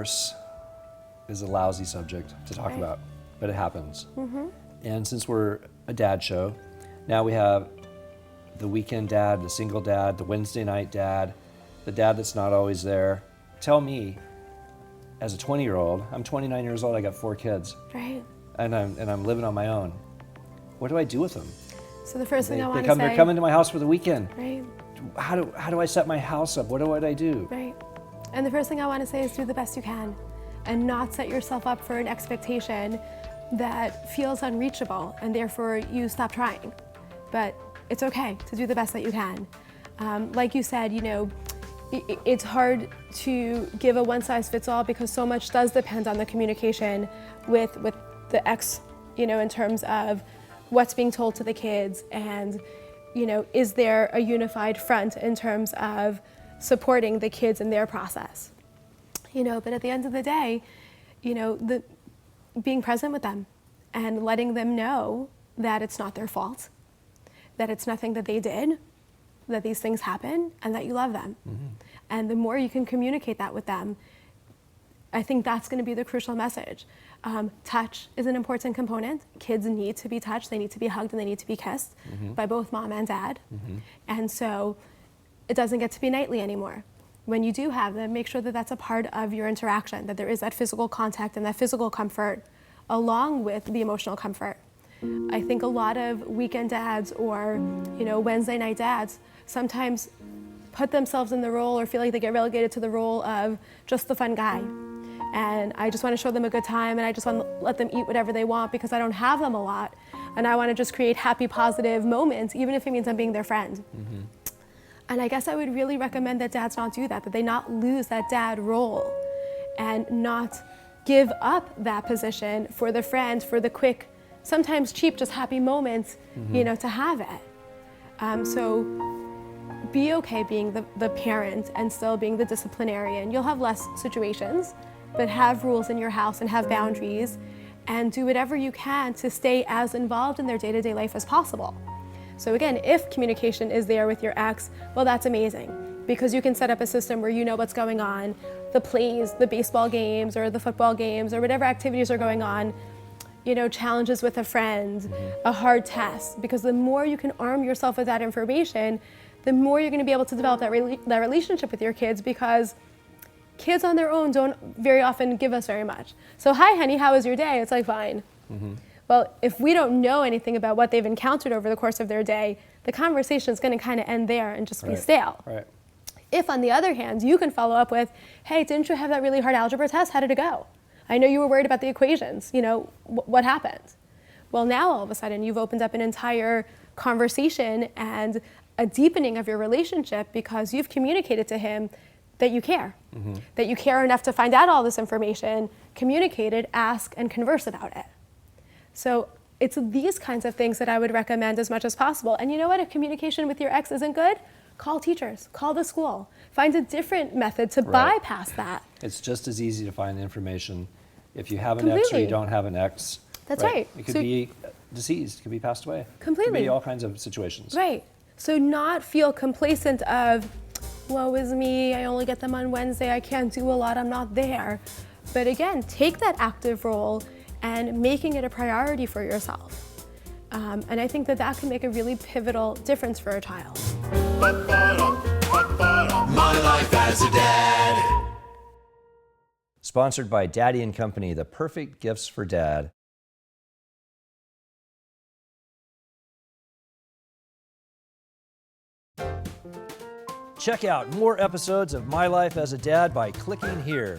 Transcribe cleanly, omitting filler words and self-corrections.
divorce is a lousy subject to talk about, but it happens. And since we're a dad show, now we have the weekend dad, the single dad, the Wednesday night dad, the dad that's not always there. Tell me, as a 20-year-old, I'm 29 years old, I got 4 kids. Right. And I'm living on my own. What do I do with them? So the first thing I want to say... They're coming to my house for the weekend. Right. How do I set my house up? What do I do? Right. And the first thing I want to say is do the best you can and not set yourself up for an expectation that feels unreachable and therefore you stop trying. But it's okay to do the best that you can. Like you said, you know, it's hard to give a one-size-fits-all because so much does depend on the communication with the ex, you know, in terms of what's being told to the kids and, you know, is there a unified front in terms of supporting the kids in their process. You know, but at the end of the day, you know, being present with them and letting them know that it's not their fault, that it's nothing that they did, that these things happen, and that you love them. And the more you can communicate that with them, I think that's going to be the crucial message. Touch is an important component. Kids need to be touched, they need to be hugged, and they need to be kissed by both mom and dad. And so it doesn't get to be nightly anymore. When you do have them, make sure that that's a part of your interaction, that there is that physical contact and that physical comfort along with the emotional comfort. I think a lot of weekend dads or, you know, Wednesday night dads sometimes put themselves in the role or feel like they get relegated to the role of just the fun guy. And I just want to show them a good time and I just want to let them eat whatever they want because I don't have them a lot. And I want to just create happy, positive moments, even if it means I'm being their friend. And I guess I would really recommend that dads not do that they not lose that dad role and not give up that position for the friend, for the quick, sometimes cheap, just happy moments, you know, to have it. So be okay being the parent and still being the disciplinarian. You'll have less situations, but have rules in your house and have boundaries and do whatever you can to stay as involved in their day-to-day life as possible. So again, if communication is there with your ex, well, that's amazing because you can set up a system where you know what's going on, the plays, the baseball games or the football games or whatever activities are going on, you know, challenges with a friend, a hard test, because the more you can arm yourself with that information, the more you're going to be able to develop that relationship with your kids because kids on their own don't very often give us very much. So, hi, honey, how was your day? It's like, fine. Well, if we don't know anything about what they've encountered over the course of their day, the conversation is going to kind of end there and just be stale. If, on the other hand, you can follow up with, hey, didn't you have that really hard algebra test? How did it go? I know you were worried about the equations. You know, what happened? Well, now all of a sudden you've opened up an entire conversation and a deepening of your relationship because you've communicated to him that you care, that you care enough to find out all this information, communicate it, ask, and converse about it. So it's these kinds of things that I would recommend as much as possible. And you know what? If communication with your ex isn't good, call teachers, call the school. Find a different method to bypass that. It's just as easy to find information if you have an ex or you don't have an ex. That's right. It could be deceased, it could be passed away. Completely. It could be all kinds of situations. Right. So not feel complacent of, woe is me, I only get them on Wednesday, I can't do a lot, I'm not there. But again, take that active role and making it a priority for yourself. And I think that that can make a really pivotal difference for a child. My Life as a Dad. Sponsored by Daddy & Company, the perfect gifts for dad. Check out more episodes of My Life as a Dad by clicking here.